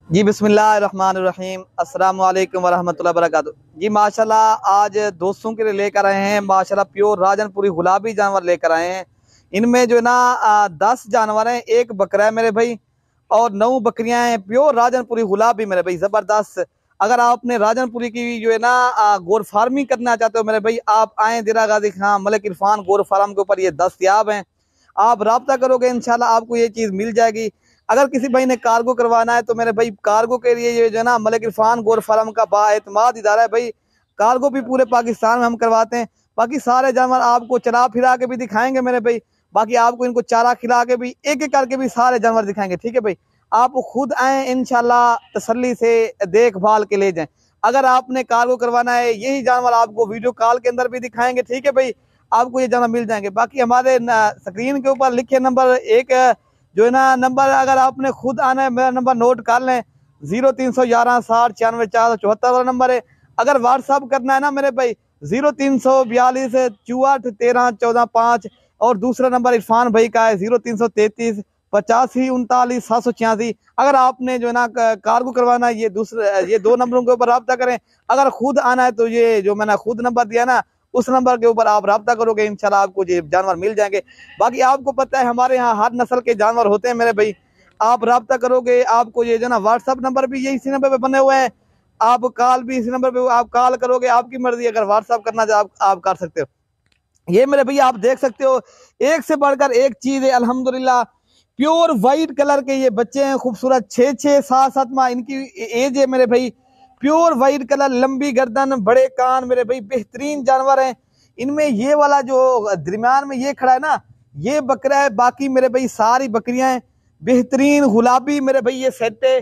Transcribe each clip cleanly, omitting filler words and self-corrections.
जी बिस्मिल्लाहिर्रहमानिर्रहीम अस्सलाम वालेकुम वरहमतुल्लाहि वबरकातुहू। जी माशाल्लाह आज दोस्तों के लिए लेकर आए हैं माशाल्लाह प्योर राजनपुरी गुलाबी जानवर लेकर आए हैं। इनमें जो है ना 10 जानवर हैं, एक बकरा है मेरे भाई और 9 बकरियां हैं। प्योर राजनपुरी गुलाबी मेरे भाई ज़बरदस्त। अगर आपने राजनपुरी की जो है ना गोर फार्मिंग करना चाहते हो मेरे भाई, आप आए दिरा गाजी खां मलिक इरफान गोर फार्म के ऊपर ये दस्तयाब हैं। आप रब्ता करोगे इंशाल्लाह आपको ये चीज़ मिल जाएगी। अगर किसी भाई ने कार्गो करवाना है तो मेरे भाई कार्गो के लिए ये जो है ना मलिक इरफान गोर फार्म का बाएतमाद इदारा है भाई। कार्गो भी पूरे पाकिस्तान में हम करवाते हैं। बाकी सारे जानवर आपको चरा फिरा के भी दिखाएंगे मेरे भाई। बाकी आपको इनको चारा खिला के भी एक एक करके भी सारे जानवर दिखाएंगे, ठीक है भाई। आप खुद आए इंशाल्लाह तसल्ली से देखभाल के ले जाएं। अगर आपने कार्गो करवाना है यही जानवर आपको वीडियो कॉल के अंदर भी दिखाएंगे, ठीक है भाई। आपको ये जानवर मिल जाएंगे। बाकी हमारे स्क्रीन के ऊपर लिखे नंबर एक जो है ना नंबर, अगर आपने खुद आना है मेरा नंबर नोट कर लें 0311 60 96 474 वाला नंबर है। अगर व्हाट्सअप करना है ना मेरे भाई 0342 64 13 14 5 और दूसरा नंबर इरफान भाई का है 0333 85 39 786। अगर आपने जो है ना कार्गो करवाना है ये दो नंबरों के ऊपर रब्ता करें। अगर खुद आना है तो ये जो मैंने खुद नंबर दिया ना उस नंबर के ऊपर आप रब्ता करोगे इंशाल्लाह आपको ये जानवर मिल जाएंगे। बाकी आपको पता है हमारे यहाँ हर नस्ल के जानवर होते हैं मेरे भाई। आप रब्ता करोगे आपको ये जो ना व्हाट्सअप नंबर भी यही इसी नंबर पे बने हुए हैं। आप कॉल भी इसी नंबर पे आप कॉल करोगे, आपकी मर्जी। अगर व्हाट्सअप करना चाहे आप कर सकते हो। ये मेरे भैया आप देख सकते हो एक से बढ़कर एक चीज है अल्हम्दुलिल्लाह। प्योर वाइट कलर के ये बच्चे हैं, खूबसूरत 6 7 7 माह इनकी एज है मेरे भाई। प्योर वाइट कलर, लंबी गर्दन, बड़े कान मेरे भाई, बेहतरीन जानवर हैं। इनमें ये वाला जो दरमियान में ये खड़ा है ना ये बकरा है। बाकी मेरे भाई सारी बकरियां हैं बेहतरीन गुलाबी मेरे भाई। ये सेट है,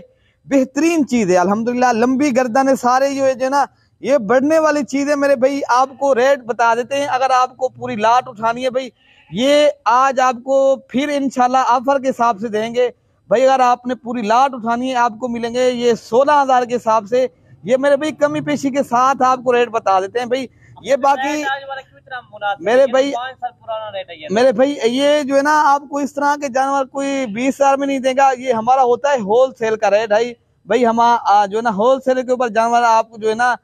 बेहतरीन चीज है अल्हम्दुलिल्लाह। लंबी गर्दन है, सारे जो ना ये बढ़ने वाली चीज है मेरे भाई। आपको रेट बता देते हैं। अगर आपको पूरी लाट उठानी है भाई ये आज आपको फिर इंशाल्लाह ऑफर के हिसाब से देंगे भाई। अगर आपने पूरी लाट उठानी है आपको मिलेंगे ये 16,000 के हिसाब से। ये मेरे भाई कमी पेशी के साथ आपको रेट बता देते हैं भाई। ये बाकी मेरे भाई ये जो है ना आपको इस तरह के जानवर कोई 20,000 में नहीं देगा। ये हमारा होता है होल सेल का रेट है भाई। हम जो है ना होल सेल के ऊपर जानवर आपको जो है ना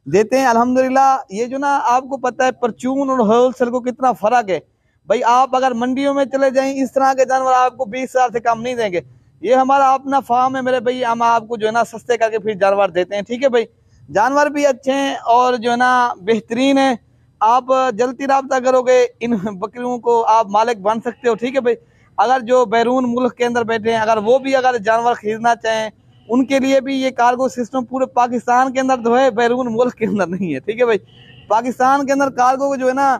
देते हैं अल्हम्दुलिल्लाह। ये जो ना आपको पता है परचून और होल सेल को कितना फर्क है भाई। आप अगर मंडियों में चले जाएं इस तरह के जानवर आपको 20,000 से कम नहीं देंगे। ये हमारा अपना फार्म है मेरे भाई। हम आपको जो है ना सस्ते करके फिर जानवर देते हैं, ठीक है भाई। जानवर भी अच्छे हैं और जो है ना बेहतरीन है। आप जल्दी रब्ता करोगे इन बकरियों को आप मालिक बन सकते हो, ठीक है भाई। अगर जो बैरून मुल्क के अंदर बैठे हैं अगर वो भी अगर जानवर खरीदना चाहें उनके लिए भी ये कार्गो सिस्टम पूरे पाकिस्तान के अंदर तो है, बैरून मुल्क के अंदर नहीं है, ठीक है भाई। पाकिस्तान के अंदर कार्गो जो है ना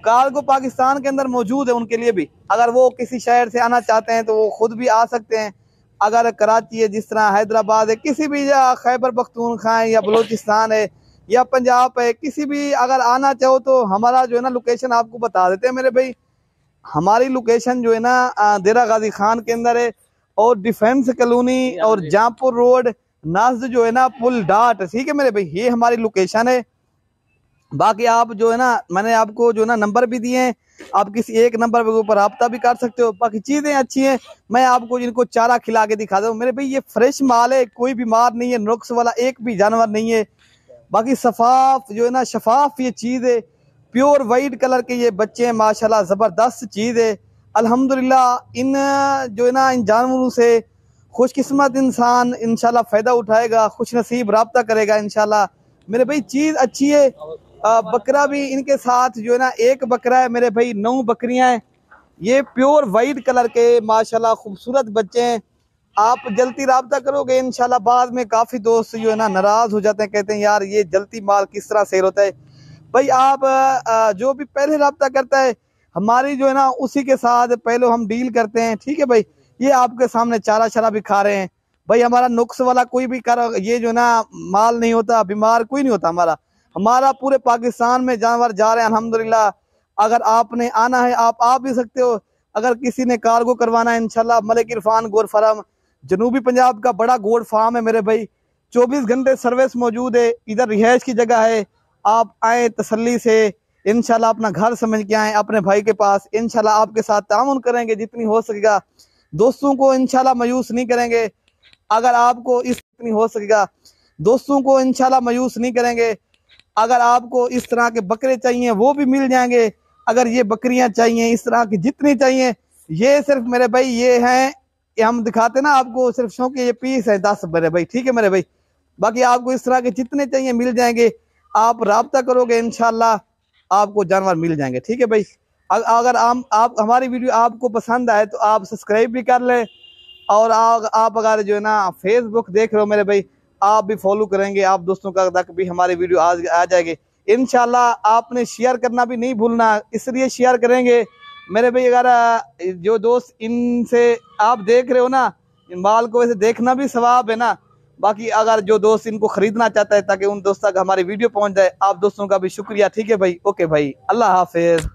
कार्गो पाकिस्तान के अंदर मौजूद है उनके लिए भी। अगर वो किसी शहर से आना चाहते हैं तो वो खुद भी आ सकते हैं। अगर कराची है, जिस तरह हैदराबाद है, किसी भी खैबर पख्तूनख्वा है या बलूचिस्तान है या पंजाब है, किसी भी अगर आना चाहो तो हमारा जो है ना लोकेशन आपको बता देते हैं मेरे भाई। हमारी लोकेशन जो है ना देरा गाजी खान के अंदर है और डिफेंस कॉलोनी और जहाँपुर रोड नाज्द जो है ना पुल डाट, ठीक है मेरे भाई। ये हमारी लोकेशन है। बाकी आप जो है ना मैंने आपको जो है ना नंबर भी दिए हैं, आप किसी एक नंबर के ऊपर रब्ता भी कर सकते हो। बाकी चीज़ें अच्छी हैं। मैं आपको इनको चारा खिला के दिखा दूँ मेरे भाई। ये फ्रेश माल है, कोई बीमार नहीं है, नुक्स वाला एक भी जानवर नहीं है। बाकी सफाफ जो है ना शफाफ ये चीज़ है। प्योर वाइट कलर के ये बच्चे हैं माशाल्लाह, ज़बरदस्त चीज़ है अल्हम्दुलिल्लाह। इन जो है ना इन जानवरों से खुशकिस्मत इंसान इंशाल्लाह फ़ायदा उठाएगा, खुश नसीब रब्ता करेगा इंशाल्लाह मेरे भाई। चीज़ अच्छी है। बकरा भी इनके साथ जो है ना एक बकरा है मेरे भाई, 9 बकरियां हैं। ये प्योर वाइट कलर के माशाल्लाह खूबसूरत बच्चे हैं। आप जल्दी रब्ता करोगे इंशाल्लाह। बाद में काफ़ी दोस्त जो है ना नाराज़ हो जाते हैं, कहते हैं यार ये जल्दी माल किस तरह सेल होता है भाई। आप जो भी पहले रब्ता करता है हमारी जो है ना उसी के साथ पहले हम डील करते हैं, ठीक है भाई। ये आपके सामने चारा शरा भी खा रहे हैं भाई। हमारा नुक्स वाला कोई भी ये जो ना माल नहीं होता, बीमार कोई नहीं होता हमारा पूरे पाकिस्तान में जानवर जा रहे हैं अल्हम्दुलिल्लाह। अगर आपने आना है आप आ भी सकते हो। अगर किसी ने कार्गो करवाना है इंशाल्लाह मलिक इरफान गोर फार्म जनूबी पंजाब का बड़ा गोड फार्म है मेरे भाई। 24 घंटे सर्विस मौजूद है। इधर रिहाइश की जगह है। आप आए तसल्ली से इंशाल्लाह, अपना घर समझ के आए अपने भाई के पास। इंशाल्लाह आपके साथ तामुन करेंगे जितनी हो सकेगा। दोस्तों को इंशाल्लाह मायूस नहीं करेंगे। अगर आपको इतनी हो सकेगा दोस्तों को इंशाल्लाह मायूस नहीं करेंगे। अगर आपको इस तरह के बकरे चाहिए वो भी मिल जाएंगे। अगर ये बकरियां चाहिए इस तरह की जितनी चाहिए, ये सिर्फ मेरे भाई ये हैं, ये हम दिखाते ना आपको सिर्फ शौक के, ये पीस है 10 मेरे भाई, ठीक है मेरे भाई। बाकी आपको इस तरह के जितने चाहिए मिल जाएंगे। आप राब्ता करोगे इंशाल्लाह आपको जानवर मिल जाएंगे, ठीक है भाई। अगर आप हमारी वीडियो आपको पसंद आए तो आप सब्सक्राइब भी कर लें, और आप अगर जो है ना फेसबुक देख रहे हो मेरे भाई, आप भी फॉलो करेंगे, आप दोस्तों का तक भी हमारी वीडियो आ जाएगी इंशाल्लाह। आपने शेयर करना भी नहीं भूलना, इसलिए शेयर करेंगे मेरे भाई। अगर जो दोस्त इनसे आप देख रहे हो ना, इन माल को वैसे देखना भी सवाब है ना। बाकी अगर जो दोस्त इनको खरीदना चाहता है ताकि उन दोस्तों तक हमारी वीडियो पहुंच जाए, आप दोस्तों का भी शुक्रिया, ठीक है भाई। ओके भाई, अल्लाह हाफिज।